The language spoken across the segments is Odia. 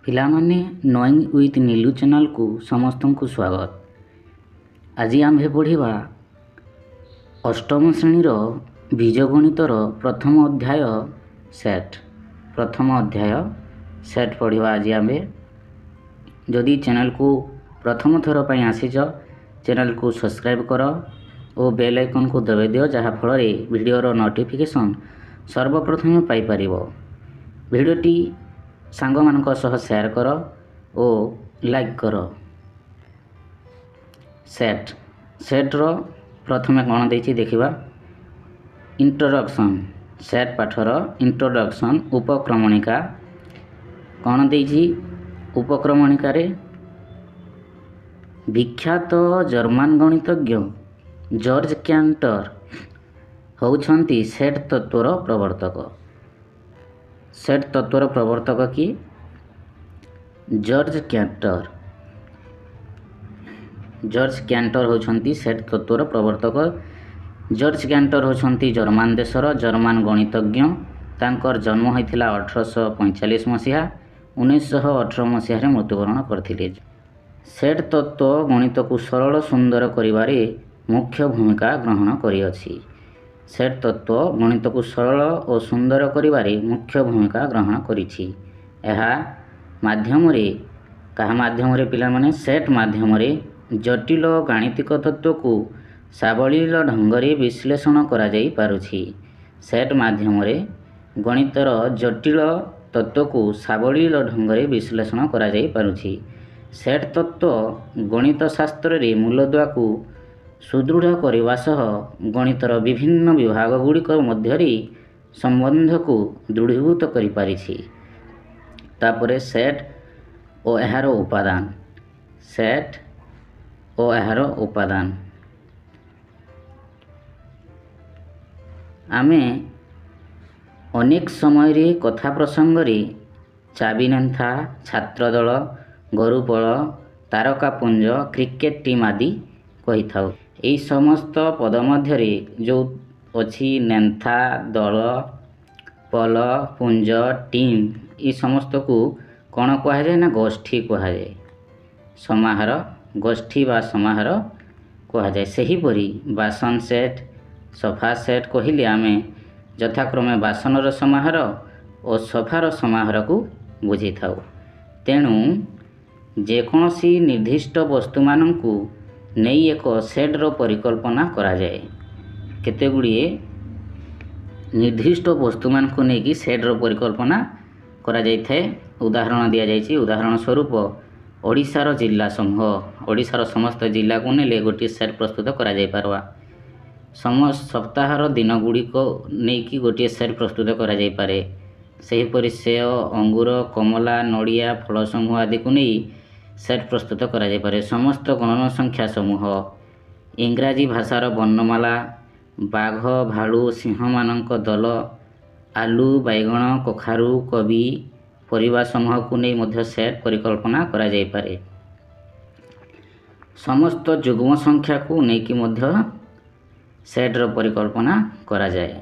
ପିଲାମାନେ ନୋଇଂ ୱିଥ୍ ନିଲୁ ଚ୍ୟାନେଲକୁ ସମସ୍ତଙ୍କୁ ସ୍ୱାଗତ। ଆଜି ଆମ୍ଭେ ପଢ଼ିବା ଅଷ୍ଟମ ଶ୍ରେଣୀର ବୀଜଗଣିତର ପ୍ରଥମ ଅଧ୍ୟାୟ ସେଟ୍ ପଢ଼ିବା ଆଜି ଆମ୍ଭେ। ଯଦି ଚ୍ୟାନେଲକୁ ପ୍ରଥମ ଥର ପାଇଁ ଆସିଛ ଚ୍ୟାନେଲକୁ ସବସ୍କ୍ରାଇବ୍ କର ଓ ବେଲ୍ ଆଇକନ୍କୁ ଦବାଇ ଦିଅ, ଯାହାଫଳରେ ଭିଡ଼ିଓର ନୋଟିଫିକେସନ୍ ସର୍ବପ୍ରଥମେ ପାଇପାରିବ। ଭିଡ଼ିଓଟି ସାଙ୍ଗମାନଙ୍କ ସହ ସେୟାର କର ଓ ଲାଇକ୍ କର। ସେଟ୍ର ପ୍ରଥମେ କ'ଣ ଦେଇଛି ଦେଖିବା। ଇଣ୍ଟ୍ରୋଡକ୍ସନ୍, ସେଟ୍ ପାଠର ଇଣ୍ଟ୍ରୋଡକ୍ସନ୍ ଉପକ୍ରମଣିକା କ'ଣ ଦେଇଛି। ଉପକ୍ରମଣିକାରେ ବିଖ୍ୟାତ ଜର୍ମାନ ଗଣିତଜ୍ଞ ଜର୍ଜ କ୍ୟାଣ୍ଟର ହେଉଛନ୍ତି ସେଟ୍ ତତ୍ତ୍ୱର ପ୍ରବର୍ତ୍ତକ। ସେଟ୍ ତତ୍ତ୍ୱର ପ୍ରବର୍ତ୍ତକ କିଏ? ଜର୍ଜ କ୍ୟାଣ୍ଟର ହେଉଛନ୍ତି ସେଟ୍ ତତ୍ତ୍ୱର ପ୍ରବର୍ତ୍ତକ। ଜର୍ଜ କ୍ୟାଣ୍ଟର ହେଉଛନ୍ତି ଜର୍ମାନ ଦେଶର ଜର୍ମାନ ଗଣିତଜ୍ଞ। ତାଙ୍କର ଜନ୍ମ ହୋଇଥିଲା 1845 ମସିହା। 1918 ମସିହାରେ ମୃତ୍ୟୁବରଣ କରିଥିଲେ। ସେଟ୍ ତତ୍ତ୍ୱ ଗଣିତକୁ ସରଳ ସୁନ୍ଦର କରିବାରେ ମୁଖ୍ୟ ଭୂମିକା ଗ୍ରହଣ କରିଅଛି। ସେଟ୍ ତତ୍ତ୍ୱ ଗଣିତକୁ ସରଳ ଓ ସୁନ୍ଦର କରିବାରେ ମୁଖ୍ୟ ଭୂମିକା ଗ୍ରହଣ କରିଛି। ଏହା ମାଧ୍ୟମରେ କାହା ମାଧ୍ୟମରେ ପିଲାମାନେ? ସେଟ୍ ମାଧ୍ୟମରେ ଜଟିଳ ଗାଣିତିକ ତତ୍ତ୍ୱକୁ ସାବଳୀଳ ଢଙ୍ଗରେ ବିଶ୍ଳେଷଣ କରାଯାଇପାରୁଛି। ସେଟ୍ ମାଧ୍ୟମରେ ଗଣିତର ଜଟିଳ ତତ୍ତ୍ୱକୁ ସାବଳୀଳ ଢଙ୍ଗରେ ବିଶ୍ଳେଷଣ କରାଯାଇପାରୁଛି। ସେଟ୍ ତତ୍ତ୍ୱ ଗଣିତ ଶାସ୍ତ୍ରରେ ମୂଳଦୁଆକୁ ସୁଦୃଢ଼ କରିବା ସହ ଗଣିତର ବିଭିନ୍ନ ବିଭାଗଗୁଡ଼ିକ ମଧ୍ୟରେ ସମ୍ବନ୍ଧକୁ ଦୃଢ଼ୀଭୂତ କରିପାରିଛି। ତାପରେ ସେଟ୍ ଓ ଏହାର ଉପାଦାନ। ସେଟ୍ ଓ ଏହାର ଉପାଦାନ ଆମେ ଅନେକ ସମୟରେ କଥା ପ୍ରସଙ୍ଗରେ ଚାବିନେନ୍ଥା, ଛାତ୍ରଦଳ, ଗୋରୁପଳ, ତାରକାପୁଞ୍ଜ, କ୍ରିକେଟ୍ ଟିମ୍ ଆଦି କହିଥାଉ। ଏହି ସମସ୍ତ ପଦ ମଧ୍ୟରେ ଯେଉଁ ଅଛି ନେନ୍ଥା, ଦଳ, ପଲ, ପୁଞ୍ଜ, ଟିମ୍, ଏ ସମସ୍ତକୁ କ'ଣ କୁହାଯାଏ ନା ଗୋଷ୍ଠୀ କୁହାଯାଏ। ସମାହାର, ଗୋଷ୍ଠୀ ବା ସମାହାର କୁହାଯାଏ। ସେହିପରି ବାସନ ସେଟ୍, ସୋଫା ସେଟ୍ କହିଲେ ଆମେ ଯଥାକ୍ରମେ ବାସନର ସମାହାର ଓ ସୋଫାର ସମାହାରକୁ ବୁଝିଥାଉ। ତେଣୁ ଯେକୌଣସି ନିର୍ଦ୍ଦିଷ୍ଟ ବସ୍ତୁମାନଙ୍କୁ ନେଇ ଏକ ସେଟ୍ର ପରିକଳ୍ପନା କରାଯାଏ। କେତେଗୁଡ଼ିଏ ନିର୍ଦ୍ଦିଷ୍ଟ ବସ୍ତୁମାନଙ୍କୁ ନେଇକି ସେଟ୍ର ପରିକଳ୍ପନା କରାଯାଇଥାଏ। ଉଦାହରଣ ଦିଆଯାଇଛି। ଉଦାହରଣ ସ୍ୱରୂପ ଓଡ଼ିଶାର ଜିଲ୍ଲା ସମୂହ। ଓଡ଼ିଶାର ସମସ୍ତ ଜିଲ୍ଲାକୁ ନେଲେ ଗୋଟିଏ ସେଟ୍ ପ୍ରସ୍ତୁତ କରାଯାଇପାରିବା। ସପ୍ତାହର ଦିନଗୁଡ଼ିକ ନେଇକି ଗୋଟିଏ ସେଟ୍ ପ୍ରସ୍ତୁତ କରାଯାଇପାରେ। ସେହିପରି ସେଓ, ଅଙ୍ଗୁର, କମଳା, ନଡ଼ିଆ, ଫଳ ସମୂହ ଆଦିକୁ ନେଇ ସେଟ୍ ପ୍ରସ୍ତୁତ କରାଯାଇପାରେ। ସମସ୍ତ ଗଣନ ସଂଖ୍ୟା ସମୂହ, ଇଂରାଜୀ ଭାଷାର ବର୍ଣ୍ଣମାଳା, ବାଘ, ଭାଲୁ, ସିଂହମାନଙ୍କ ଦଳ, ଆଲୁ, ବାଇଗଣ, କଖାରୁ, କୋବି, ପରିବା ସମୂହକୁ ନେଇ ମଧ୍ୟ ସେଟ୍ ପରିକଳ୍ପନା କରାଯାଇପାରେ। ସମସ୍ତ ଯୁଗ୍ମ ସଂଖ୍ୟାକୁ ନେଇକି ମଧ୍ୟ ସେଟ୍ର ପରିକଳ୍ପନା କରାଯାଏ।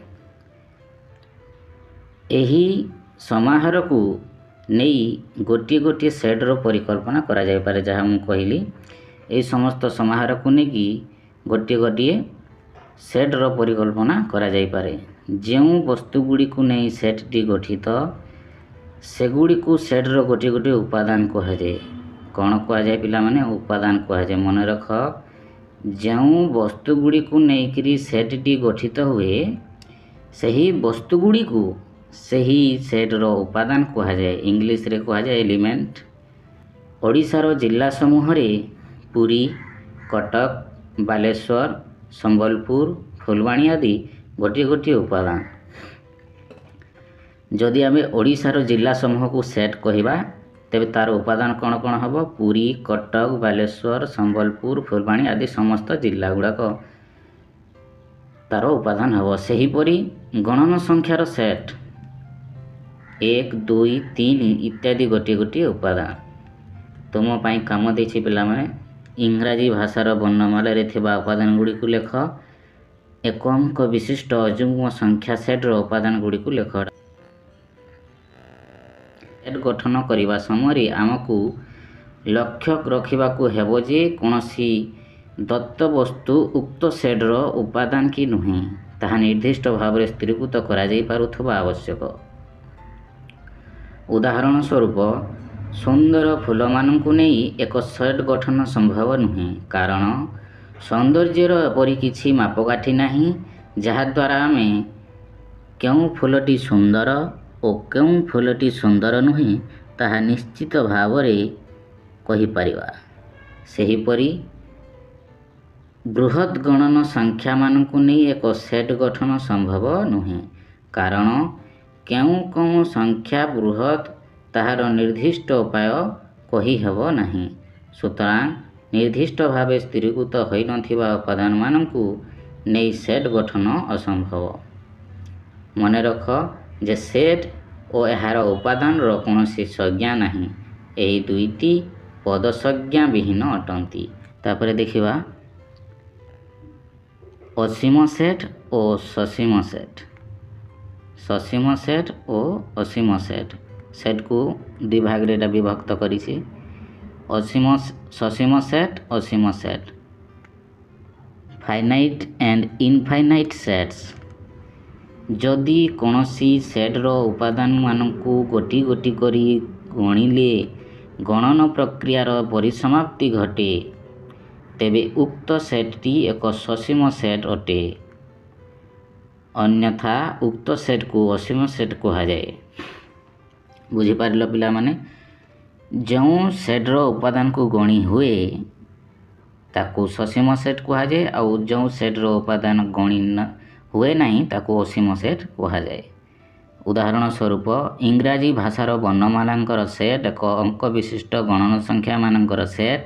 ଏହି ସମାହାରକୁ ନେଇ ଗୋଟିଏ ଗୋଟିଏ ସେଟ୍ର ପରିକଳ୍ପନା କରାଯାଇପାରେ। ଯାହା ମୁଁ କହିଲି, ଏହି ସମସ୍ତ ସମାହାରକୁ ନେଇକି ଗୋଟିଏ ଗୋଟିଏ ସେଟ୍ର ପରିକଳ୍ପନା କରାଯାଇପାରେ। ଯେଉଁ ବସ୍ତୁଗୁଡ଼ିକୁ ନେଇ ସେଟ୍ଟି ଗଠିତ ସେଗୁଡ଼ିକୁ ସେଟ୍ର ଗୋଟିଏ ଗୋଟିଏ ଉପାଦାନ କୁହାଯାଏ। କ'ଣ କୁହାଯାଏ ପିଲାମାନେ? ଉପାଦାନ କୁହାଯାଏ। ମନେ ରଖ, ଯେଉଁ ବସ୍ତୁଗୁଡ଼ିକୁ ନେଇକରି ସେଟ୍ଟି ଗଠିତ ହୁଏ ସେହି ବସ୍ତୁଗୁଡ଼ିକୁ ସେହି ସେଟ୍ର ଉପାଦାନ କୁହାଯାଏ। ଇଂଲିଶରେ କୁହାଯାଏ ଏଲିମେଣ୍ଟ। ଓଡ଼ିଶାର ଜିଲ୍ଲା ସମୂହରେ ପୁରୀ, କଟକ, ବାଲେଶ୍ୱର, ସମ୍ବଲପୁର, ଫୁଲବାଣୀ ଆଦି ଗୋଟିଏ ଗୋଟିଏ ଉପାଦାନ। ଯଦି ଆମେ ଓଡ଼ିଶାର ଜିଲ୍ଲା ସମୂହକୁ ସେଟ୍ କହିବା ତେବେ ତା'ର ଉପାଦାନ କ'ଣ କ'ଣ ହେବ? ପୁରୀ, କଟକ, ବାଲେଶ୍ୱର, ସମ୍ବଲପୁର, ଫୁଲବାଣୀ ଆଦି ସମସ୍ତ ଜିଲ୍ଲାଗୁଡ଼ାକ ତା'ର ଉପାଦାନ ହେବ। ସେହିପରି ଗଣନ ସଂଖ୍ୟାର ସେଟ୍ 1, 2, 3 ଇତ୍ୟାଦି ଗୋଟିଏ ଗୋଟିଏ ଉପାଦାନ। ତୁମ ପାଇଁ କାମ ଦେଇଛି ପିଲାମାନେ। ଇଂରାଜୀ ଭାଷାର ବର୍ଣ୍ଣମାଳାରେ ଥିବା ଉପାଦାନଗୁଡ଼ିକୁ ଲେଖ। ଏକ ଅଙ୍କ ବିଶିଷ୍ଟ ଅଯୁଗ୍ମ ସଂଖ୍ୟା ସେଟ୍ର ଉପାଦାନଗୁଡ଼ିକୁ ଲେଖ। ସେଟ୍ ଗଠନ କରିବା ସମୟରେ ଆମକୁ ଲକ୍ଷ୍ୟ ରଖିବାକୁ ହେବ ଯେ କୌଣସି ଦତ୍ତ ବସ୍ତୁ ଉକ୍ତ ସେଟ୍ର ଉପାଦାନ କି ନୁହେଁ ତାହା ନିର୍ଦ୍ଦିଷ୍ଟ ଭାବରେ ସ୍ଥିରୀକୃତ କରାଯାଇପାରୁଥିବା ଆବଶ୍ୟକ। ଉଦାହରଣ ସ୍ୱରୂପ, ସୁନ୍ଦର ଫୁଲମାନଙ୍କୁ ନେଇ ଏକ ସେଟ୍ ଗଠନ ସମ୍ଭବ ନୁହେଁ, କାରଣ ସୌନ୍ଦର୍ଯ୍ୟର ଏପରି କିଛି ମାପକାଠି ନାହିଁ ଯାହାଦ୍ୱାରା ଆମେ କେଉଁ ଫୁଲଟି ସୁନ୍ଦର ଓ କେଉଁ ଫୁଲଟି ସୁନ୍ଦର ନୁହେଁ ତାହା ନିଶ୍ଚିତ ଭାବରେ କହିପାରିବା। ସେହିପରି ବୃହତ୍ ଗଣନ ସଂଖ୍ୟାମାନଙ୍କୁ ନେଇ ଏକ ସେଟ୍ ଗଠନ ସମ୍ଭବ ନୁହେଁ, କାରଣ କେଉଁ କେଉଁ ସଂଖ୍ୟା ବୃହତ୍ ତାହାର ନିର୍ଦ୍ଦିଷ୍ଟ ଉପାୟ କହିହେବ ନାହିଁ। ସୁତରାଂ ନିର୍ଦ୍ଦିଷ୍ଟ ଭାବେ ସ୍ଥିରୀକୃତ ହୋଇନଥିବା ଉପାଦାନମାନଙ୍କୁ ନେଇ ସେଟ୍ ଗଠନ ଅସମ୍ଭବ। ମନେରଖ ଯେ ସେଟ୍ ଓ ଏହାର ଉପାଦାନର କୌଣସି ସଂଜ୍ଞା ନାହିଁ, ଏହି ଦୁଇଟି ପଦସଂଜ୍ଞା ବିହୀନ ଅଟନ୍ତି। ତାପରେ ଦେଖିବା ଅସୀମ ସେଟ୍ ଓ ସସୀମ ସେଟ୍। ସସୀମ ସେଟ୍ ଓ ଅସୀମ ସେଟ୍। ସେଟ୍କୁ ଦୁଇ ଭାଗରେ ଏଇଟା ବିଭକ୍ତ କରିଛି। ସସୀମ ସେଟ୍, ଅସୀମ set. Finite and infinite sets. ଯଦି କୌଣସି ସେଟ୍ର ଉପାଦାନମାନଙ୍କୁ ଗୋଟି ଗୋଟି କରି ଗଣିଲେ ଗଣନ ପ୍ରକ୍ରିୟାର ପରିସମାପ୍ତି ଘଟେ, ତେବେ ଉକ୍ତ ସେଟ୍ଟି ଏକ ସସୀମ ସେଟ୍ ଅଟେ। ଅନ୍ୟଥା ଉକ୍ତ ସେଟ୍କୁ ଅସୀମ ସେଟ୍ କୁହାଯାଏ। ବୁଝିପାରିଲ ପିଲାମାନେ? ଯେଉଁ ସେଟ୍ର ଉପାଦାନକୁ ଗଣି ହୁଏ ତାକୁ ସସୀମ ସେଟ୍ କୁହାଯାଏ, ଆଉ ଯେଉଁ ସେଟ୍ର ଉପାଦାନ ଗଣି ହୁଏ ନାହିଁ ତାକୁ ଅସୀମ ସେଟ୍ କୁହାଯାଏ। ଉଦାହରଣ ସ୍ୱରୂପ, ଇଂରାଜୀ ଭାଷାର ବର୍ଣ୍ଣମାଳାଙ୍କର ସେଟ୍ ଏକ ଅଙ୍କ ବିଶିଷ୍ଟ ଗଣନ ସଂଖ୍ୟାମାନଙ୍କର ସେଟ୍।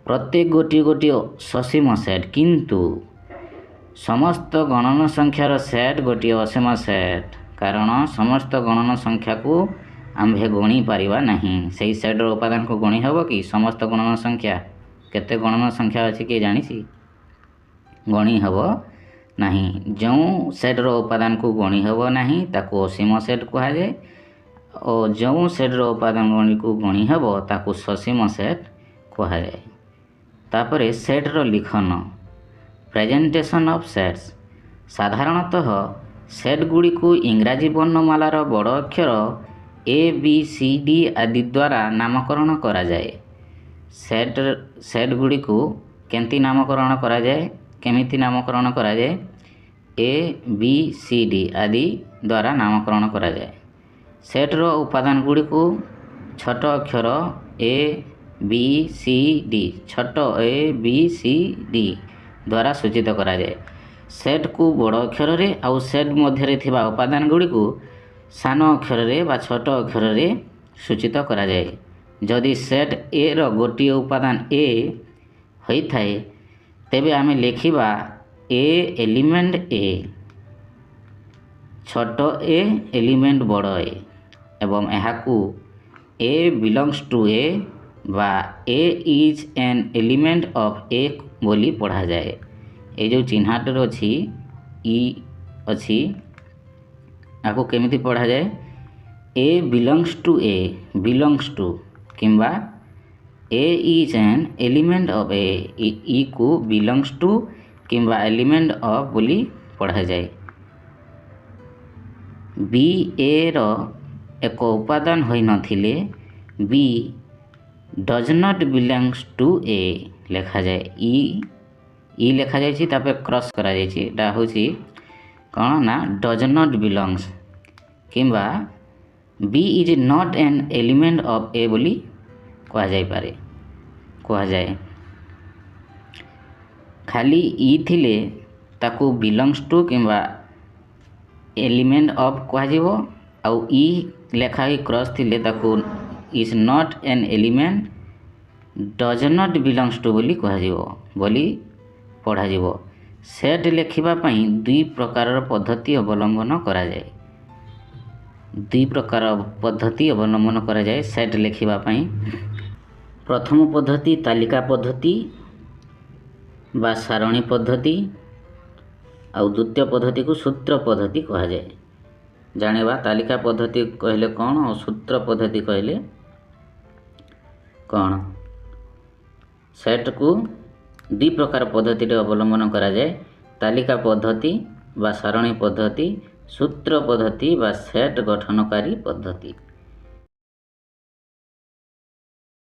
ପ୍ରତ୍ୟେକ ଗୋଟିଏ ଗୋଟିଏ ସସୀମ ସେଟ୍, କିନ୍ତୁ ସମସ୍ତ ଗଣନ ସଂଖ୍ୟାର ସେଟ୍ ଗୋଟିଏ ଅସୀମ ସେଟ୍, କାରଣ ସମସ୍ତ ଗଣନ ସଂଖ୍ୟାକୁ ଆମ୍ଭେ ଗଣି ପାରିବା ନାହିଁ। ସେହି ସେଟ୍ର ଉପାଦାନକୁ ଗଣି ହେବ କି? ସମସ୍ତ ଗଣନ ସଂଖ୍ୟା, କେତେ ଗଣନ ସଂଖ୍ୟା ଅଛି କିଏ ଜାଣିଛି? ଗଣି ହେବ ନାହିଁ। ଯେଉଁ ସେଟ୍ର ଉପାଦାନକୁ ଗଣି ହେବ ନାହିଁ ତାକୁ ଅସୀମ ସେଟ୍ କୁହାଯାଏ ଓ ଯେଉଁ ସେଟ୍ର ଉପାଦାନକୁ ଗଣି ହେବ ତାକୁ ସସୀମ ସେଟ୍ କୁହାଯାଏ। ତାପରେ ସେଟ୍ର ଲିଖନ, ପ୍ରେଜେଣ୍ଟେସନ୍ ଅଫ୍ ସେଟ୍ସ। ସାଧାରଣତଃ ସେଟ୍ଗୁଡ଼ିକୁ ଇଂରାଜୀ ବର୍ଣ୍ଣମାଳାର ବଡ଼ ଅକ୍ଷର A, B, C, D ଆଦି ଦ୍ୱାରା ନାମକରଣ କରାଯାଏ। ସେଟ୍ଗୁଡ଼ିକୁ କେମିତି ନାମକରଣ କରାଯାଏ? A, B, C, D ଆଦି ଦ୍ୱାରା ନାମକରଣ କରାଯାଏ। ସେଟ୍ର ଉପାଦାନଗୁଡ଼ିକୁ ଛୋଟ ଅକ୍ଷର A, B, C, D, ଛୋଟ A, B, C, D ଦ୍ୱାରା ସୂଚିତ କରାଯାଏ। ସେଟ୍କୁ ବଡ଼ ଅକ୍ଷରରେ ଆଉ ସେଟ୍ ମଧ୍ୟରେ ଥିବା ଉପାଦାନଗୁଡ଼ିକୁ ସାନ ଅକ୍ଷରରେ ବା ଛୋଟ ଅକ୍ଷରରେ ସୂଚିତ କରାଯାଏ। ଯଦି ସେଟ୍ Aର ଗୋଟିଏ ଉପାଦାନ A ହୋଇଥାଏ, ତେବେ ଆମେ ଲେଖିବା A ଏଲିମେଣ୍ଟ A, ଛୋଟ A ଏଲିମେଣ୍ଟ ବଡ଼ A, ଏବଂ ଏହାକୁ A ବିଲଙ୍ଗସ୍ ଟୁ A ବା A is an element of A ବୋଲି ପଢ଼ାଯାଏ। ଏ ଯେଉଁ ଚିହ୍ନଟରେ ଅଛି ଇ ଅଛି, ଆକୁ କେମିତି ପଢ଼ାଯାଏ? A belongs to A, belongs to କିମ୍ବା A is an element of A, ଇକୁ ବିଲଙ୍ଗସ୍ ଟୁ କିମ୍ବା ଏଲିମେଣ୍ଟ ଅଫ୍ ବୋଲି ପଢ଼ାଯାଏ। B Aର ଏକ ଉପାଦାନ ହୋଇନଥିଲେ B does not belongs to A ଲେଖାଯାଏ। ଇ ଲେଖାଯାଇଛି, ତାପରେ କ୍ରସ୍ କରାଯାଇଛି। ଏଇଟା ହେଉଛି କ'ଣ ନା ଡଜ୍ ନଟ୍ ବିଲଙ୍ଗସ୍, କିମ୍ବା B is not an element of A ବୋଲି କୁହାଯାଏ। ଖାଲି ଇ ଥିଲେ ତାକୁ ବିଲଙ୍ଗସ୍ ଟୁ କିମ୍ବା ଏଲିମେଣ୍ଟ ଅଫ୍ କୁହାଯିବ, ଆଉ ଇ ଲେଖା ହୋଇ କ୍ରସ୍ ଥିଲେ ତାକୁ is not an element, does not belongs two ବୋଲି ପଢ଼ାଯିବ। ସେଟ୍ ଲେଖିବା ପାଇଁ ଦୁଇ ପ୍ରକାରର ପଦ୍ଧତି ଅବଲମ୍ବନ କରାଯାଏ। ସେଟ୍ ଲେଖିବା ପାଇଁ ପ୍ରଥମ ପଦ୍ଧତି ତାଲିକା ପଦ୍ଧତି ବା ସାରଣୀ ପଦ୍ଧତି, ଆଉ ଦ୍ୱିତୀୟ ପଦ୍ଧତିକୁ ସୂତ୍ର ପଦ୍ଧତି କୁହାଯାଏ। ଜାଣିବା ତାଲିକା ପଦ୍ଧତି କହିଲେ କ'ଣ ଓ ସୂତ୍ର ପଦ୍ଧତି କହିଲେ କ'ଣ। ସେଟ୍କୁ ଦୁଇ ପ୍ରକାର ପଦ୍ଧତିରେ ଅବଲମ୍ବନ କରାଯାଏ। ତାଲିକା ପଦ୍ଧତି ବା ସାରଣୀ ପଦ୍ଧତି, ସୂତ୍ର ପଦ୍ଧତି ବା ସେଟ୍ ଗଠନକାରୀ ପଦ୍ଧତି।